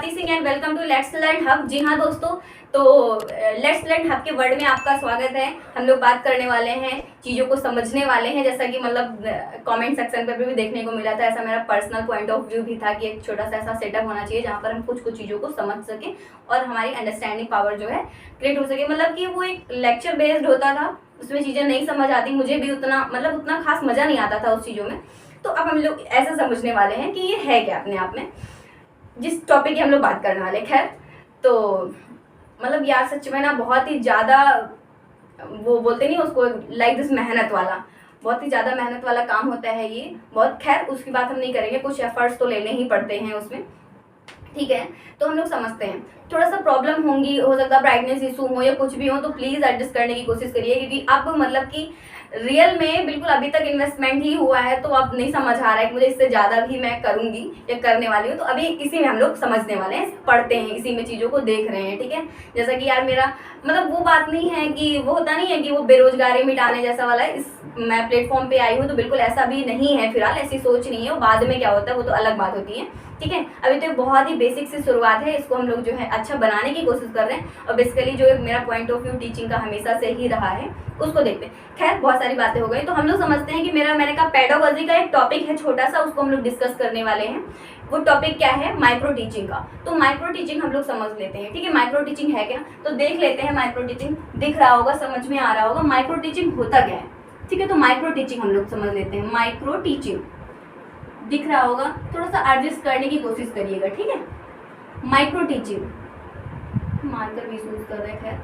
Swati Singh and welcome to let's learn hub. जी हाँ दोस्तों, तो लेट्स लर्न हब के वर्ड में आपका स्वागत है। हम लोग बात करने वाले हैं, चीज़ों को समझने वाले हैं। जैसा कि मतलब कमेंट सेक्शन पर भी देखने को मिला था, ऐसा मेरा पर्सनल पॉइंट ऑफ व्यू भी था कि एक छोटा सा ऐसा सेटअप होना चाहिए जहाँ पर हम कुछ चीज़ों को समझ सकें और हमारी अंडरस्टैंडिंग पावर जो है क्रिएट हो सके। मतलब कि वो एक लेक्चर बेस्ड होता था, उसमें चीज़ें नहीं समझ आती, मुझे भी उतना खास मज़ा नहीं आता था उस चीज़ों में। तो अब हम लोग ऐसा समझने वाले हैं कि ये है क्या अपने आप में, जिस टॉपिक की हम लोग बात करने वाले। खैर, तो मतलब यार सच में ना बहुत ही ज़्यादा वो बोलते नहीं उसको, लाइक दिस मेहनत वाला, बहुत ही ज़्यादा मेहनत वाला काम होता है ये बहुत। खैर उसकी बात हम नहीं करेंगे, कुछ एफर्ट्स तो लेने ही पड़ते हैं उसमें, ठीक है। तो हम लोग समझते हैं, थोड़ा सा प्रॉब्लम होंगी, हो सकता है ब्राइटनेस इशू हो या कुछ भी हो, तो प्लीज़ एडजस्ट करने की कोशिश करिए, क्योंकि अब मतलब कि रियल में बिल्कुल अभी तक इन्वेस्टमेंट ही हुआ है, तो अब नहीं समझ आ रहा है कि मुझे इससे ज़्यादा भी मैं करूँगी या करने वाली हूँ। तो अभी इसी में हम लोग समझने वाले हैं, पढ़ते हैं, इसी में चीज़ों को देख रहे हैं, ठीक है। जैसा कि यार मेरा मतलब वो बात नहीं है कि वो होता नहीं है कि वो बेरोजगारी मिटाने जैसा वाला है, इस मैं प्लेटफॉर्म पे आई हूँ तो बिल्कुल ऐसा भी नहीं है, फिलहाल ऐसी सोच नहीं है। वो बाद में क्या होता है वो तो अलग बात होती है, ठीक है। अभी तो बहुत ही बेसिक सी शुरुआत है, इसको हम लोग जो है अच्छा बनाने की कोशिश कर रहे हैं। और बेसिकली जो मेरा पॉइंट ऑफ व्यू टीचिंग का हमेशा से ही रहा है उसको देखते हैं। खैर बहुत सारी बातें हो गई, तो हम लोग समझते हैं कि मैंने कहा पेडागोजी का एक टॉपिक है छोटा सा, उसको हम लोग डिस्कस करने वाले हैं। वो टॉपिक क्या है? माइक्रो टीचिंग का। तो माइक्रो टीचिंग हम लोग समझ लेते हैं, ठीक है। माइक्रो टीचिंग है क्या, तो देख लेते हैं। माइक्रो टीचिंग दिख रहा होगा, समझ में आ रहा होगा माइक्रो टीचिंग होता क्या है, ठीक है। तो माइक्रो टीचिंग हम लोग समझ लेते हैं। माइक्रो टीचिंग दिख रहा होगा, थोड़ा सा एडजस्ट करने की कोशिश करिएगा, ठीक है। माइक्रो टीचिंग मार्कर भी यूज कर रहे हैं। खैर,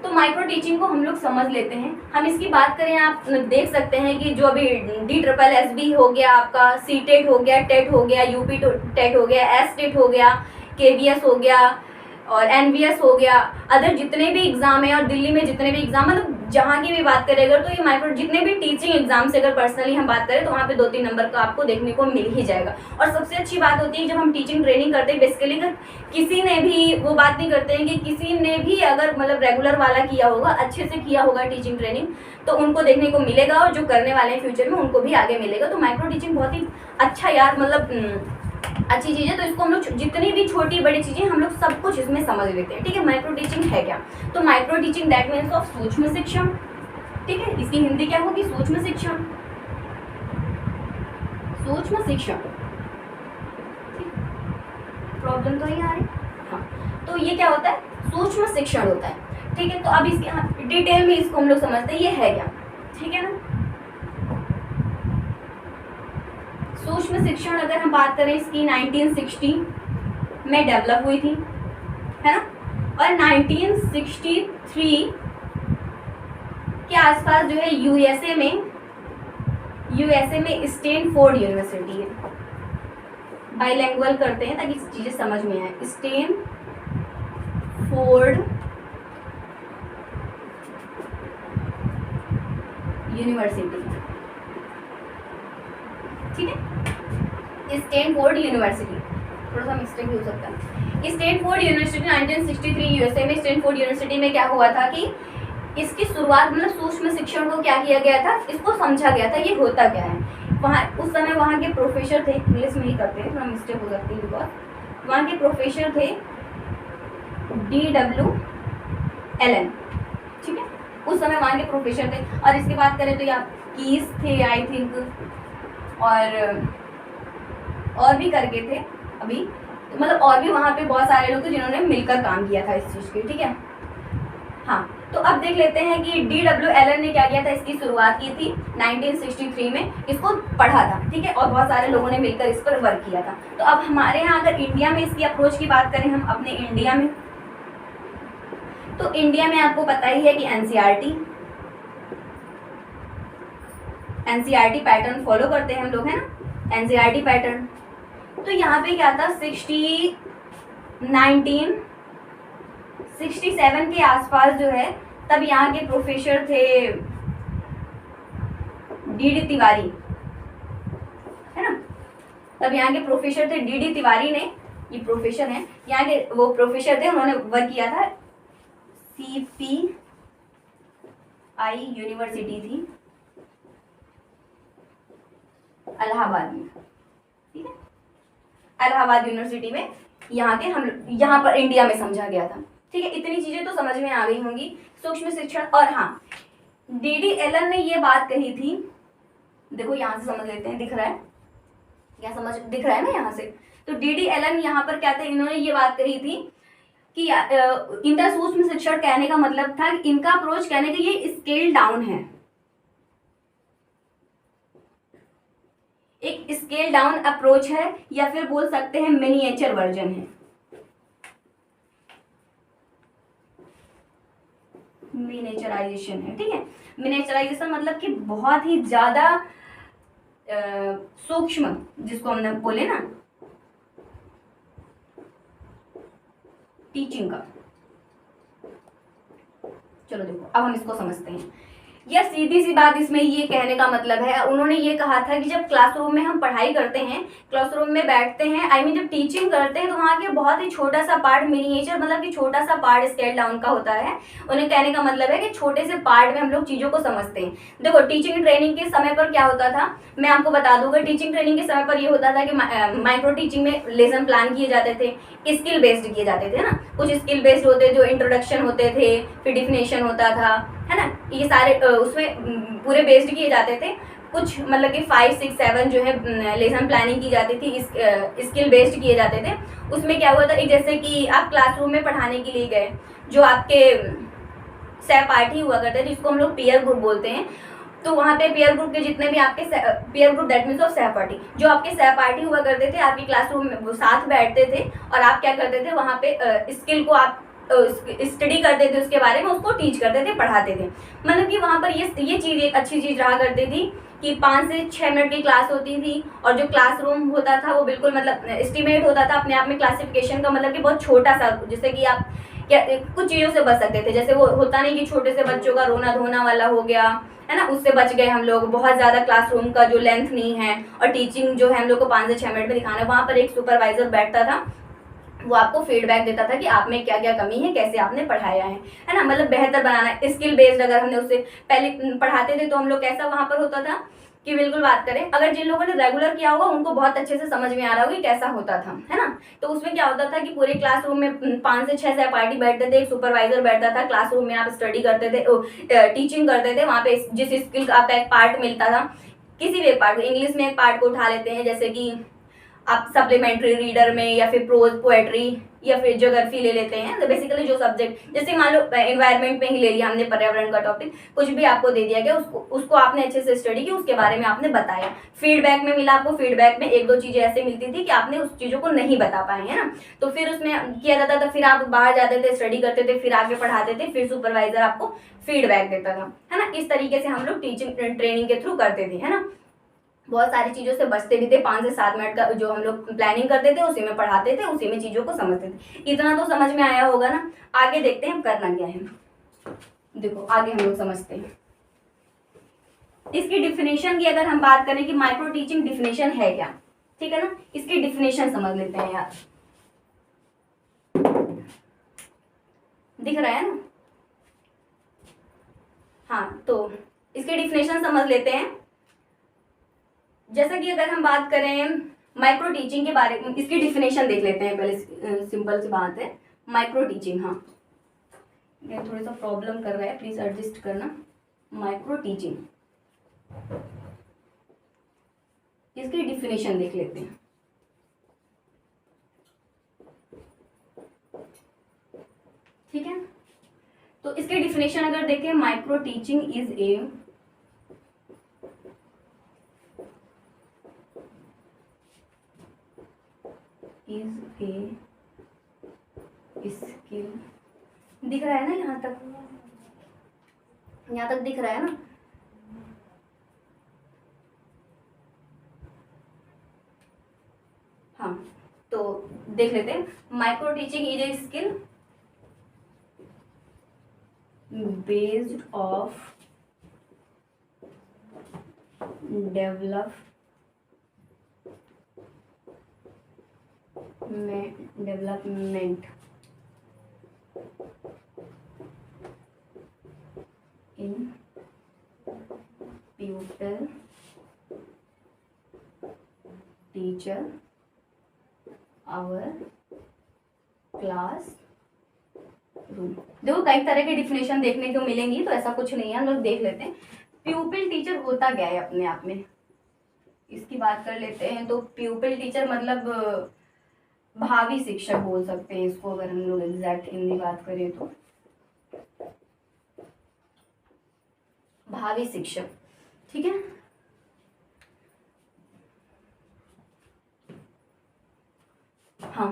तो माइक्रो टीचिंग को हम लोग समझ लेते हैं। हम इसकी बात करें, आप देख सकते हैं कि जो अभी DSSB हो गया, आपका CTET हो गया, टेट हो गया, UP टेट हो गया, STET हो गया, KVS हो गया और NVS हो गया, अदर जितने भी एग्जाम है और दिल्ली में जितने भी एग्जाम, मतलब जहाँ की भी बात करें अगर, तो ये माइक्रो जितने भी टीचिंग एग्जाम से अगर पर्सनली हम बात करें तो वहाँ पे 2-3 नंबर का आपको देखने को मिल ही जाएगा। और सबसे अच्छी बात होती है जब हम टीचिंग ट्रेनिंग करते हैं, बेसिकली किसी ने भी वो बात नहीं करते हैं कि किसी ने भी अगर मतलब रेगुलर वाला किया होगा, अच्छे से किया होगा टीचिंग ट्रेनिंग, तो उनको देखने को मिलेगा और जो करने वाले हैं फ्यूचर में उनको भी आगे मिलेगा। तो माइक्रो टीचिंग बहुत ही अच्छा यार मतलब अच्छी चीज़ है। तो इसको हम लोग जितनी भी छोटी बड़ी चीज़ें हम लोग सब कुछ इसमें समझ लेते हैं, ठीक है। माइक्रो टीचिंग है क्या, तो micro teaching that means of सूक्ष्म शिक्षण, ठीक है। इसकी हिंदी क्या होगी? सूक्ष्म शिक्षण, सूक्ष्म शिक्षण। प्रॉब्लम तो नहीं आ रही? हाँ, तो ये क्या होता है? सूक्ष्म शिक्षण होता है, ठीक है। तो अब इसके डिटेल में इसको हम लोग समझते हैं ये है क्या, ठीक है ना। सूक्ष्म शिक्षण अगर हम बात करें इसकी 1960 में डेवलप हुई थी, है ना। और 1963 के आसपास जो है USA में स्टैनफोर्ड यूनिवर्सिटी है, बाइलैंग्वेज करते हैं ताकि चीजें समझ में आए। स्टैनफोर्ड यूनिवर्सिटी, ठीक है। स्टैनफोर्ड यूनिवर्सिटी, थोड़ा सा मिस्टेक हो सकता है। स्टैनफोर्ड यूनिवर्सिटी 1963 USA में, स्टैनफोर्ड यूनिवर्सिटी में क्या हुआ था कि इसकी शुरुआत मतलब सूक्ष्म शिक्षण को क्या किया गया था, इसको समझा गया था ये होता क्या है। वहाँ उस समय वहाँ के प्रोफेसर थे, इंग्लिश में ही करते हैं, थोड़ा मिस्टेक हो सकती है बिकॉज वहाँ के प्रोफेसर थे D.W. एलन, ठीक है। उस समय वहाँ के प्रोफेसर थे। और इसकी बात करें तो यहाँ कीस थे आई थिंक, और भी करके थे अभी, तो मतलब और भी वहाँ पे बहुत सारे लोग थे जिन्होंने मिलकर काम किया था इस चीज़ के, ठीक है। हाँ, तो अब देख लेते हैं कि D.W. एलन ने क्या किया था, इसकी शुरुआत की थी 1963 में, इसको पढ़ा था, ठीक है। और बहुत सारे लोगों ने मिलकर इस पर वर्क किया था। तो अब हमारे यहाँ अगर इंडिया में इसकी अप्रोच की बात करें, हम अपने इंडिया में, तो इंडिया में आपको पता ही है कि एनसीईआरटी पैटर्न फॉलो करते हैं हम लोग, है ना, एनसीईआरटी पैटर्न। तो यहाँ पे क्या था, 1967 के आसपास जो है, तब यहाँ के प्रोफेसर थे D.D. तिवारी, है ना। तब यहाँ के प्रोफेसर थे D.D. तिवारी ने, ये प्रोफेसर हैं यहाँ के, वो प्रोफेसर थे, उन्होंने वर्क किया था CPI यूनिवर्सिटी थी इलाहाबाद में, ठीक है। इलाहाबाद यूनिवर्सिटी में, यहाँ पर इंडिया में समझा गया था। ठीक है, इतनी चीजें तो समझ में आ गई होंगी सूक्ष्म शिक्षण। और हाँ, डीडी एलन ने ये बात कही थी, देखो यहाँ से समझ लेते हैं, दिख रहा है, यहाँ समझ दिख रहा है ना यहाँ से। तो डीडी एलन यहाँ पर क्या थे, इन्होंने ये बात कही थी कि इनका सूक्ष्म शिक्षण कहने का मतलब था कि इनका अप्रोच कहने का ये स्केल डाउन है, एक स्केल डाउन अप्रोच है, या फिर बोल सकते हैं मिनिएचर वर्जन है। मिनिएचराइजेशन है, ठीक है। मिनिएचराइजेशन मतलब कि बहुत ही ज्यादा सूक्ष्म, जिसको हमने बोले ना टीचिंग का। चलो देखो अब हम इसको समझते हैं। यह सीधी सी बात इसमें ये कहने का मतलब है, उन्होंने ये कहा था कि जब क्लासरूम में हम पढ़ाई करते हैं, क्लासरूम में बैठते हैं, जब टीचिंग करते हैं, तो वहाँ के बहुत ही छोटा सा पार्ट, मिनिएचर मतलब कि छोटा सा पार्ट स्केल डाउन का होता है। उन्हें कहने का मतलब है कि छोटे से पार्ट में हम लोग चीज़ों को समझते हैं। देखो टीचिंग ट्रेनिंग के समय पर क्या होता था, मैं आपको बता दूंगा। टीचिंग ट्रेनिंग के समय पर ये होता था कि माइक्रो टीचिंग में लेसन प्लान किए जाते थे, स्किल बेस्ड किए जाते थे ना। कुछ स्किल बेस्ड होते, जो इंट्रोडक्शन होते थे, फिर डिफिनेशन होता था, है ना, ये सारे उसमें पूरे बेस्ड किए जाते थे। कुछ मतलब कि 5, 6, 7 जो है लेसन प्लानिंग की जाती थी, स्किल बेस्ड किए जाते थे। उसमें क्या हुआ था, एक जैसे कि आप क्लासरूम में पढ़ाने के लिए गए, जो आपके सहपाठी हुआ करते थे, जिसको हम लोग पीयर ग्रुप बोलते हैं, तो वहाँ पे पीयर ग्रुप के जितने भी आपके peer group that means of सहपाठी, जो आपके सहपाठी हुआ करते थे, आपकी क्लासरूम में वो साथ बैठते थे, और आप क्या करते थे, वहाँ पे स्किल को आप स्टडी करते थे, उसके बारे में उसको टीच करते थे, पढ़ाते थे। मतलब कि वहाँ पर ये चीज़ एक अच्छी चीज़ रहा करती थी कि 5 से 6 मिनट की क्लास होती थी, और जो क्लासरूम होता था वो बिल्कुल मतलब एस्टिमेट होता था अपने आप में। क्लासिफिकेशन का मतलब कि बहुत छोटा सा, जैसे कि आप क्या कुछ चीज़ों से बच सकते थे, जैसे वो होता नहीं कि छोटे से बच्चों का रोना धोना वाला हो गया, है ना, उससे बच गए हम लोग। बहुत ज़्यादा क्लासरूम का जो लेंथ नहीं है, और टीचिंग जो है हम लोग को 5 से 6 मिनट में दिखाना है। वहाँ पर एक सुपरवाइजर बैठता था, वो आपको फीडबैक देता था कि आप में क्या क्या कमी है, कैसे आपने पढ़ाया है ना, मतलब बेहतर बनाना। स्किल बेस्ड अगर हमने उससे पहले पढ़ाते थे, तो हम लोग कैसा वहाँ पर होता था कि बिल्कुल बात करें, अगर जिन लोगों ने रेगुलर किया होगा उनको बहुत अच्छे से समझ में आ रहा होगा कि कैसा होता था, है ना। तो उसमें क्या होता था कि पूरे क्लासरूम में 5 से 6 सहपाठी बैठते थे, एक सुपरवाइजर बैठता था। क्लासरूम में आप स्टडी करते थे, टीचिंग करते थे, वहाँ पे जिस स्किल का आपका एक पार्ट मिलता था, किसी भी एक पार्ट, इंग्लिश में एक पार्ट को उठा लेते हैं, जैसे कि आप सप्लीमेंट्री रीडर में, या फिर प्रोज पोएट्री, या फिर ज्योग्राफी ले लेते हैं। तो बेसिकली जो सब्जेक्ट, जैसे मान लो एनवायरनमेंट में ही ले लिया हमने, पर्यावरण का टॉपिक, कुछ भी आपको दे दिया गया, उसको आपने अच्छे से स्टडी की, उसके बारे में आपने बताया। फीडबैक में मिला आपको, फीडबैक में 1-2 चीजें ऐसे मिलती थी कि आपने उस चीजों को नहीं बता पाए, है ना। तो फिर उसमें किया जाता था, फिर आप बाहर जाते थे, स्टडी करते थे, फिर आगे पढ़ाते थे, फिर सुपरवाइजर आपको फीडबैक देता था, है ना। इस तरीके से हम लोग टीचिंग ट्रेनिंग के थ्रू करते थे, है ना। बहुत सारी चीज़ों से बचते भी थे। 5 से 7 मिनट का जो हम लोग प्लानिंग करते थे, उसी में पढ़ाते थे, उसी में चीज़ों को समझते थे। इतना तो समझ में आया होगा ना। आगे देखते हैं करना क्या है। देखो आगे हम लोग समझते हैं इसकी डिफिनेशन की। अगर हम बात करें कि माइक्रो टीचिंग डिफिनेशन है क्या, ठीक है ना, इसकी डिफिनेशन समझ लेते हैं यार। दिख रहा है ना, हाँ, तो इसकी डिफिनेशन समझ लेते हैं। जैसा कि अगर हम बात करें माइक्रो टीचिंग के बारे में, इसकी डिफिनेशन देख लेते हैं पहले। सिंपल सी बात है, माइक्रो टीचिंग, हाँ ये थोड़ा सा प्रॉब्लम कर रहा है, प्लीज एडजस्ट करना। माइक्रो टीचिंग, इसकी डिफिनेशन देख लेते हैं। ठीक है, तो इसके डिफिनेशन अगर देखें, micro teaching is a skill, दिख रहा है ना यहाँ तक, यहाँ तक दिख रहा है ना। हाँ, तो देख लेते हैं। Micro teaching is a skill based of development in pupil, teacher our classroom. देखो कई तरह की डिफिनेशन देखने को मिलेंगी, तो ऐसा कुछ नहीं है, हम लोग देख लेते हैं प्यूपिल टीचर होता क्या है अपने आप में, इसकी बात कर लेते हैं। तो प्यूपिल टीचर मतलब भावी शिक्षक बोल सकते हैं इसको, अगर हम लोग एग्जैक्ट हिंदी बात करें तो भावी शिक्षक, ठीक है। हाँ,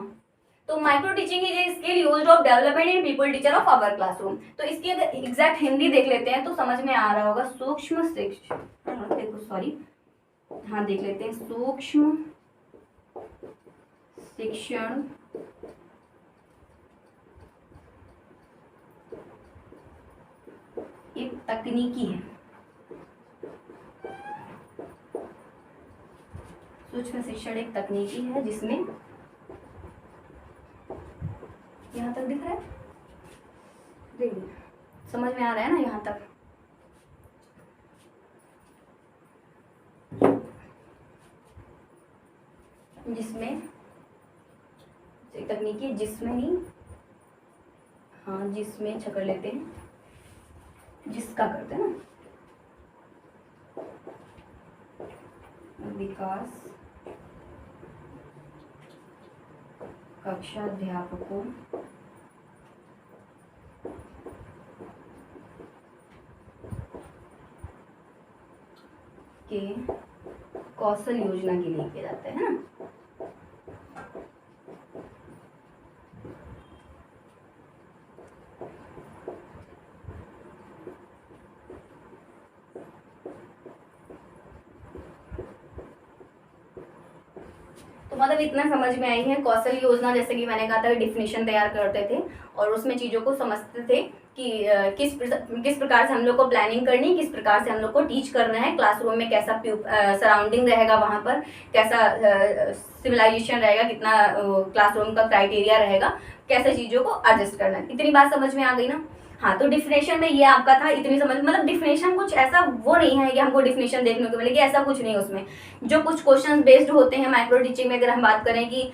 तो micro teaching is a skill used of development in people teacher of our classroom. तो इसकी अगर एग्जैक्ट हिंदी देख लेते हैं तो समझ में आ रहा होगा, सूक्ष्म शिक्षण, देखो सॉरी, हाँ देख लेते हैं, सूक्ष्म शिक्षण एक तकनीकी है, सूक्ष्म शिक्षण एक तकनीकी है जिसमें, यहाँ तक दिख रहा है, देखिए समझ में आ रहा है ना यहाँ तक, जिसमें एक तकनीकी जिसमें ही, हाँ जिसमें कर लेते हैं, जिसका करते हैं ना, विकास कक्षा अध्यापकों के कौशल योजना के लिए किया जाता है ना। तो मतलब इतना समझ में आई है, कौशल योजना जैसे कि मैंने कहा था डिफिनेशन तैयार करते थे और उसमें चीज़ों को समझते थे कि किस प्रकार से हम लोग को प्लानिंग करनी, किस प्रकार से हम लोग को टीच करना है, क्लासरूम में कैसा सराउंडिंग रहेगा, वहाँ पर कैसा सिविलाइजेशन रहेगा, कितना क्लासरूम का क्राइटेरिया रहेगा, कैसे चीज़ों को एडजस्ट करना है। इतनी बात समझ में आ गई ना। हाँ, तो डिफिनेशन में ये आपका था, इतनी समझ, मतलब डिफिनेशन कुछ ऐसा वो नहीं है कि हमको डिफिनेशन देखने को मिलेगी, ऐसा कुछ नहीं है उसमें। जो कुछ क्वेश्चन बेस्ड होते हैं माइक्रो टीचिंग में, अगर हम बात करें कि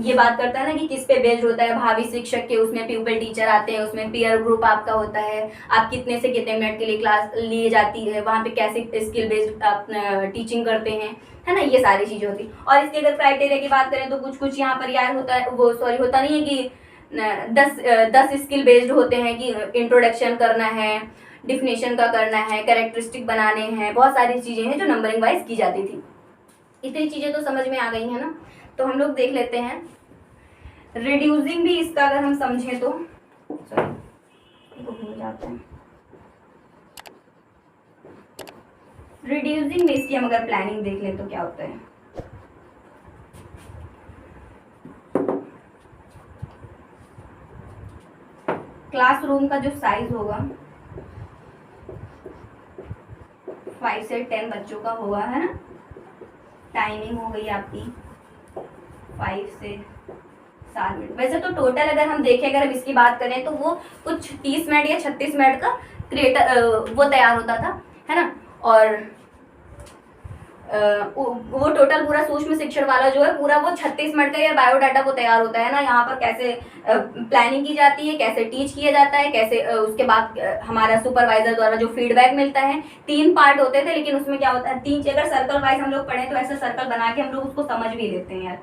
ये बात करता है ना कि किस पे बेस्ड होता है, भावी शिक्षक के, उसमें प्यूपिल टीचर आते हैं, उसमें पीयर ग्रुप आपका होता है, आप कितने से कितने मिनट के लिए क्लास लिए जाती है, वहाँ पे कैसे स्किल बेस्ड आप टीचिंग करते हैं, है ना, ये सारी चीज़ें होती। और इसके अगर क्राइटेरिया की बात करें तो कुछ कुछ यहाँ पर यार होता है, वो सॉरी होता नहीं है कि 10 स्किल बेस्ड होते हैं कि इंट्रोडक्शन करना है, डिफिनेशन का करना है, कैरेक्टरिस्टिक बनाने हैं, बहुत सारी चीज़ें हैं जो नंबरिंग वाइज की जाती थी। इतनी चीज़ें तो समझ में आ गई है ना। तो हम लोग देख लेते हैं रिड्यूसिंग भी, इसका अगर हम समझें तो भूल जाते हैं, रिड्यूसिंग में इसकी हम अगर प्लानिंग देख लें तो क्या होता है। क्लासरूम का जो साइज होगा 5 से 10 बच्चों का होगा, है ना। टाइमिंग हो गई आपकी 5 से 7 मिनट। वैसे तो टोटल अगर हम देखें, अगर हम इसकी बात करें तो वो कुछ 30 मिनट या 36 मिनट का क्रिएटर वो तैयार होता था, है ना। और वो टोटल पूरा सूक्ष्म शिक्षण वाला जो है पूरा वो 36 मिनट का या बायोडाटा वो तैयार होता है ना। यहाँ पर कैसे प्लानिंग की जाती है, कैसे टीच किया जाता है, कैसे उसके बाद हमारा सुपरवाइजर द्वारा जो फीडबैक मिलता है। 3 पार्ट होते थे, लेकिन उसमें क्या होता है 3, अगर सर्कल वाइज हम लोग पढ़े तो ऐसे सर्कल बना के हम लोग उसको समझ भी लेते हैं यार,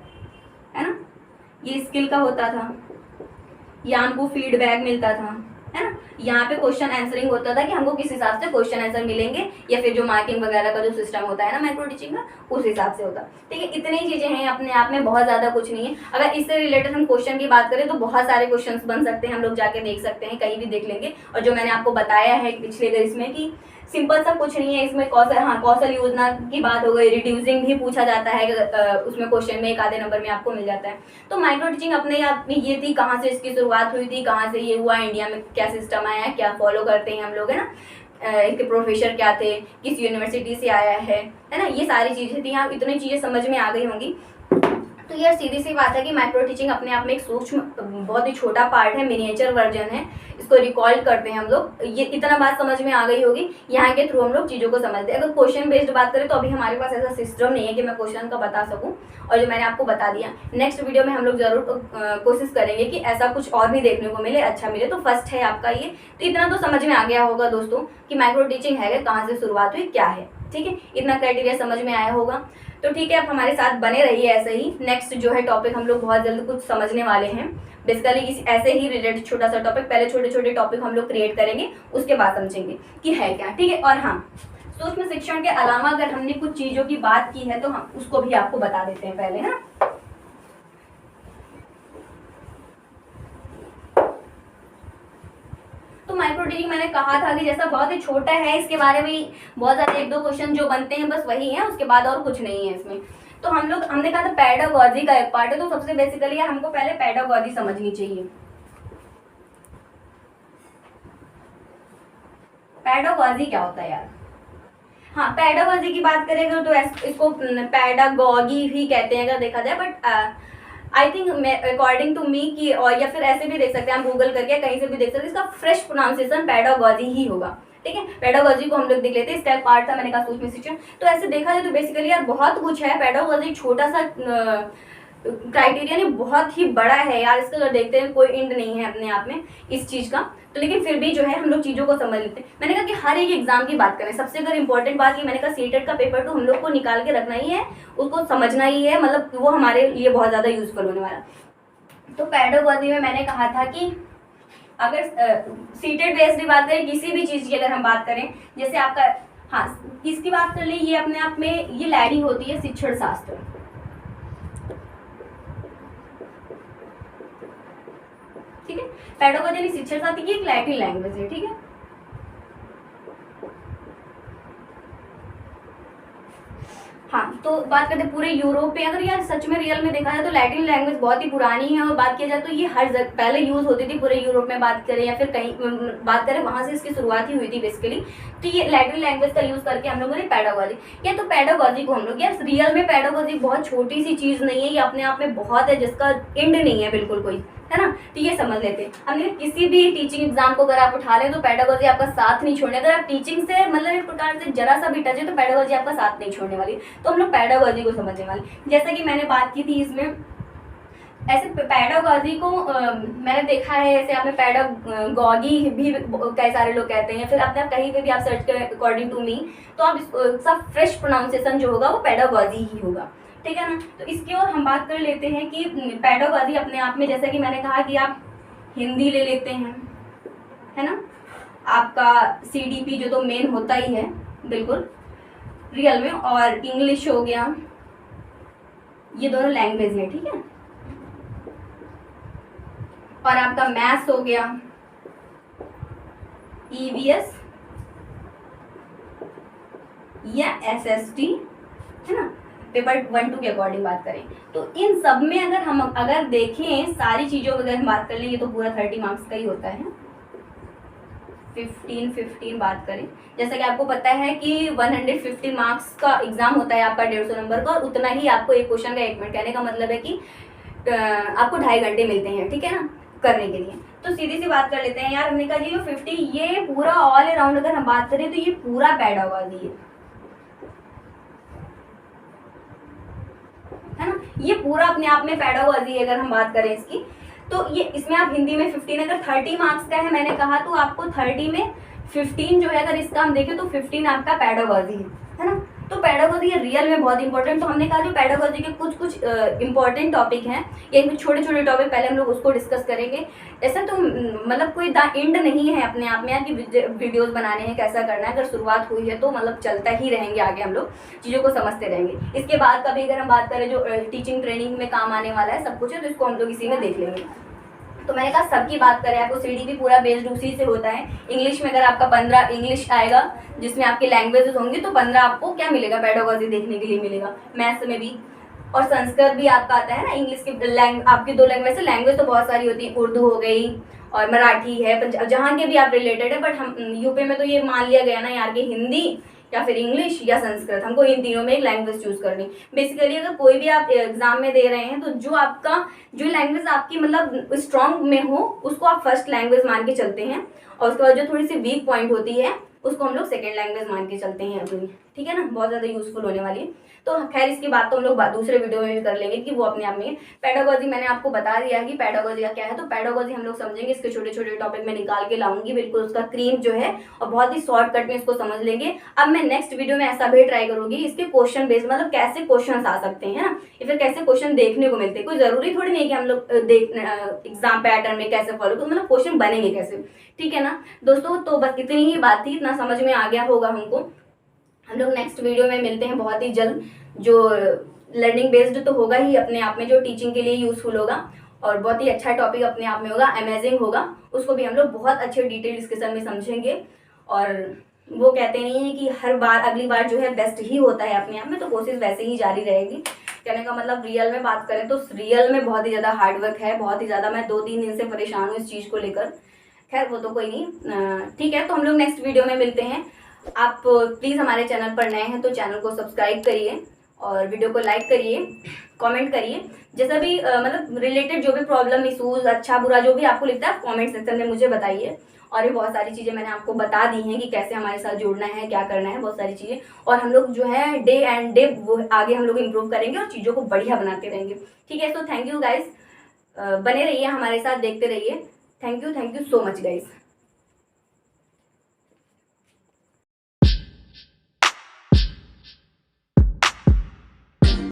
है ना। ये स्किल का होता था, यहाँ हमको फीडबैक मिलता था, है ना। यहाँ पे क्वेश्चन आंसरिंग होता था कि हमको किस हिसाब से क्वेश्चन आंसर मिलेंगे, या फिर जो मार्किंग वगैरह का जो सिस्टम होता है ना माइक्रो टीचिंग का, उस हिसाब से होता। ठीक है, इतनी चीजें हैं अपने आप में, बहुत ज्यादा कुछ नहीं है। अगर इससे रिलेटेड हम क्वेश्चन की बात करें तो बहुत सारे क्वेश्चन बन सकते हैं, हम लोग जाके देख सकते हैं, कहीं भी देख लेंगे। और जो मैंने आपको बताया है पिछले इसमें कि सिंपल सा कुछ नहीं है इसमें। कौशल योजना की बात हो गई, रिड्यूसिंग भी पूछा जाता है उसमें, क्वेश्चन में 1 आधे नंबर में आपको मिल जाता है। तो माइक्रो टीचिंग अपने आप में ये थी, कहाँ से इसकी शुरुआत हुई थी, कहाँ से ये हुआ, इंडिया में क्या सिस्टम आया है, क्या फॉलो करते हैं हम लोग, है ना। इसके प्रोफेसर क्या थे, किस यूनिवर्सिटी से आया है ना, ये सारी चीज़ें थी। यहाँ इतनी चीज़ें समझ में आ गई होंगी। तो यार सीधी सी बात है कि माइक्रो टीचिंग अपने आप में एक सूक्ष्म बहुत ही छोटा पार्ट है, मिनिएचर वर्जन है। इसको रिकॉल करते हैं हम लोग। ये इतना बात समझ में आ गई होगी, यहाँ के थ्रू हम लोग चीज़ों को समझते हैं। अगर क्वेश्चन बेस्ड बात करें तो अभी हमारे पास ऐसा सिस्टम नहीं है कि मैं क्वेश्चन का बता सकूँ, और जो मैंने आपको बता दिया, नेक्स्ट वीडियो में हम लोग जरूर कोशिश करेंगे कि ऐसा कुछ और भी देखने को मिले, अच्छा मिले। तो फर्स्ट है आपका ये। तो इतना तो समझ में आ गया होगा दोस्तों कि माइक्रो टीचिंग है, कहाँ से शुरुआत हुई, क्या है। ठीक है, इतना क्राइटेरिया समझ में आया होगा। तो ठीक है, आप हमारे साथ बने रहिए ऐसे ही। नेक्स्ट जो है टॉपिक हम लोग बहुत जल्द कुछ समझने वाले हैं। बेसिकली इस ऐसे ही रिलेटेड छोटा सा टॉपिक, पहले छोटे छोटे टॉपिक हम लोग क्रिएट करेंगे, उसके बाद समझेंगे कि है क्या। ठीक है, और हाँ, सूक्ष्म शिक्षण के अलावा अगर हमने कुछ चीज़ों की बात की है तो हम उसको भी आपको बता देते हैं पहले, है। तो माइक्रो टीचिंग मैंने कहा था कि जैसा बहुत ही छोटा है, इसके बारे में बहुत ज़्यादा 1-2 क्वेश्चन जो बनते हैं बस वही है, उसके बाद और कुछ नहीं है इसमें। तो हमने कहा था पेडागॉजी का एक पार्ट है। तो सबसे बेसिकली यार हमको पहले पेडागॉजी समझनी चाहिए। पेडागॉजी क्या होता है यार? हाँ, पेडागॉजी की बात करेंगे तो इसको पेडागॉगी भी कहते हैं अगर देखा जाए, but I think according to me की, और या फिर ऐसे भी देख सकते हैं, हम गूगल करके कहीं से भी देख सकते हैं, इसका फ्रेश प्रोनाउंसिएशन पेडागॉजी ही होगा। ठीक है, पेडागॉजी को हम लोग देख लेते हैं, इसका एक पार्ट था, मैंने कहा सूक्ष्म शिक्षण। तो ऐसे देखा जाए तो बेसिकली यार बहुत कुछ है। पेडागॉजी छोटा सा क्राइटेरिया नहीं, बहुत ही बड़ा है यार। इसका अगर देखते हैं कोई एंड नहीं है अपने आप में इस चीज़ का। तो लेकिन फिर भी जो है हम लोग चीज़ों को समझ लेते हैं। मैंने कहा कि हर एक एग्जाम की बात करें, सबसे अगर इंपॉर्टेंट बात ये मैंने कहा सीटेट का पेपर तो हम लोग को निकाल के रखना ही है, उसको समझना ही है, मतलब वो हमारे लिए बहुत ज़्यादा यूजफुल होने वाला। तो पेडागॉजी में मैंने कहा था कि अगर सीटेट बेस्ड बात करें, किसी भी चीज़ की अगर हम बात करें, जैसे आपका, हाँ इसकी बात कर ली, ये अपने आप में ये लैडिंग होती है शिक्षण शास्त्र। ठीक है, पेडागॉजी शिक्षण शास्त्र की एक लैटिन लैंग्वेज है। ठीक है, हाँ तो बात करते हैं पूरे यूरोप में। अगर यार सच में रियल में देखा जाए तो लैटिन लैंग्वेज बहुत ही पुरानी है, और बात किया जाए तो ये हर पहले यूज होती थी पूरे यूरोप में, बात करें या फिर कहीं बात करें, वहां से इसकी शुरुआत ही हुई थी बेसिकली। तो ये लैटिन लैंग्वेज का यूज करके हम लोगों ने पेडागॉजी या तो पेडागॉजी को हम लोग, यार रियल में पेडागॉजी बहुत छोटी सी चीज नहीं है, ये अपने आप में बहुत है, जिसका एंड नहीं है बिल्कुल कोई, है ना। तो ये समझ लेते हैं हमने। किसी भी टीचिंग एग्जाम को अगर आप उठा लें तो पेडागॉजी आपका साथ नहीं छोड़ने। अगर आप टीचिंग से मतलब एक प्रकार से जरा सा भी टच है तो पेडागॉजी आपका साथ नहीं छोड़ने वाली। तो हम लोग पेडागॉजी को समझने वाले, जैसा कि मैंने बात की थी इसमें, ऐसे पेडागॉजी को मैंने देखा है, ऐसे आपने पेडागॉगी भी कई सारे लोग कहते हैं, फिर अपने आप कहीं पे भी आप सर्च करें अकॉर्डिंग टू मी, तो आप सब फ्रेश प्रोनाउंसिएशन जो होगा वो पेडागॉजी ही होगा। ठीक है ना। तो इसकी ओर हम बात कर लेते हैं कि पेडागॉजी अपने आप में, जैसा कि मैंने कहा कि आप हिंदी ले लेते हैं, है ना, आपका सीडीपी जो तो मेन होता ही है बिल्कुल रियल में, और इंग्लिश हो गया, ये दोनों लैंग्वेज है। ठीक है, और आपका मैथ्स हो गया, ईवीएस या एसएसटी, है ना, पेपर 1-2 के अकॉर्डिंग बात करें तो इन सब में अगर देखें सारी चीज़ों की अगर हम बात कर लें, ये तो पूरा 30 मार्क्स का ही होता है। 15 बात करें, जैसा कि आपको पता है कि 150 मार्क्स का एग्जाम होता है आपका 150 नंबर का, और उतना ही आपको एक क्वेश्चन का 1 मिनट, कहने का मतलब है कि आपको 2.5 घंटे मिलते हैं। ठीक है ना, करने के लिए। तो सीधी सी बात कर लेते हैं यार, हमने कहा ये जो 50 ये पूरा ऑल अराउंड अगर हम बात करें तो ये पूरा पेडागॉजी है ना, ये पूरा अपने आप में पेडागॉजी है। अगर हम बात करें इसकी तो ये इसमें आप हिंदी में 15, अगर 30 मार्क्स का है मैंने कहा, तो आपको 30 में 15 जो है, अगर इसका हम देखें तो 15 आपका पेडागॉजी है ना। तो पेडागॉजी ये रियल में बहुत इंपॉर्टेंट। तो हमने कहा जो पेडागॉजी के कुछ इंपॉर्टेंट टॉपिक हैं, या छोटे छोटे टॉपिक, पहले हम लोग उसको डिस्कस करेंगे। ऐसा तो मतलब कोई द एंड नहीं है अपने आप में यार कि वीडियोस बनाने हैं, कैसा करना है। अगर शुरुआत हुई है तो मतलब चलता ही रहेंगे, आगे हम लोग चीज़ों को समझते रहेंगे। इसके बाद कभी अगर हम बात करें जो टीचिंग ट्रेनिंग में काम आने वाला है सब कुछ है, तो इसको हम लोग इसी में देख लेंगे। तो मैंने कहा सबकी बात करें, आपको सीडीपी पूरा बेस्ड उसी से होता है। इंग्लिश में अगर आपका 15 इंग्लिश आएगा जिसमें आपके लैंग्वेजेस होंगे, तो 15 आपको क्या मिलेगा, पेडागॉजी देखने के लिए मिलेगा। मैथ्स में भी, और संस्कृत भी आपका आता है ना, इंग्लिश की आपकी 2 लैंग्वेज से, लैंग्वेज तो बहुत सारी होती है, उर्दू हो गई और मराठी है, जहाँ के भी आप रिलेटेड है। बट हम यूपी में तो ये मान लिया गया ना यार कि हिंदी, या फिर इंग्लिश या संस्कृत, हमको इन तीनों में एक लैंग्वेज चूज करनी। बेसिकली अगर कोई भी आप एग्जाम में दे रहे हैं तो जो लैंग्वेज आपकी मतलब स्ट्रांग में हो उसको आप फर्स्ट लैंग्वेज मान के चलते हैं, और उसके बाद जो थोड़ी सी वीक पॉइंट होती है उसको हम लोग सेकेंड लैंग्वेज मान के चलते हैं अपनी, ठीक है ना। बहुत ज़्यादा यूजफुल होने वाली है। तो खैर इसकी बात तो हम लोग दूसरे वीडियो में भी कर लेंगे कि वो अपने आप में। पेडागोजी मैंने आपको बता दिया है कि पेडागोजी का क्या है, तो पेडागोजी हम लोग समझेंगे, इसके छोटे छोटे टॉपिक में निकाल के लाऊंगी बिल्कुल उसका क्रीम जो है, और बहुत ही शॉर्टकट में इसको समझ लेंगे। अब मैं नेक्स्ट वीडियो में ऐसा भी ट्राई करूंगी इसके क्वेश्चन बेस्ड, मतलब कैसे क्वेश्चन आ सकते हैं ना, या फिर कैसे क्वेश्चन देखने को मिलते हैं। कोई जरूरी थोड़ी नहीं कि हम लोग एग्जाम पैटर्न में कैसे फॉलो करो, मतलब क्वेश्चन बनेंगे कैसे, ठीक है ना दोस्तों। तो बस इतनी ही बात थी, इतना समझ में आ गया होगा हमको। हम लोग नेक्स्ट वीडियो में मिलते हैं बहुत ही जल्द, जो लर्निंग बेस्ड तो होगा ही अपने आप में, जो टीचिंग के लिए यूजफुल होगा और बहुत ही अच्छा टॉपिक अपने आप में होगा, अमेजिंग होगा। उसको भी हम लोग बहुत अच्छे डिटेल डिस्कशन में समझेंगे। और वो कहते नहीं है कि हर बार अगली बार जो है बेस्ट ही होता है अपने आप में, तो कोशिश वैसे ही जारी रहेगी। कहने का मतलब रियल में बात करें तो रियल में बहुत ही ज़्यादा हार्डवर्क है, बहुत ही ज़्यादा। मैं 2-3 दिन से परेशान हूँ इस चीज़ को लेकर। खैर वो तो कोई नहीं, ठीक है। तो हम लोग नेक्स्ट वीडियो में मिलते हैं। आप प्लीज़ हमारे चैनल पर नए हैं तो चैनल को सब्सक्राइब करिए और वीडियो को लाइक करिए, कमेंट करिए। जैसा भी मतलब रिलेटेड जो भी प्रॉब्लम इशूज़, अच्छा बुरा जो भी आपको लगता है कमेंट सेक्शन में मुझे बताइए। और भी बहुत सारी चीज़ें मैंने आपको बता दी हैं कि कैसे हमारे साथ जुड़ना है, क्या करना है, बहुत सारी चीज़ें। और हम लोग जो है डे एंड डे वो आगे हम लोग इम्प्रूव करेंगे और चीज़ों को बढ़िया बनाते रहेंगे, ठीक है। तो थैंक यू गाइज, बने रहिए हमारे साथ, देखते रहिए। Thank you so much guys.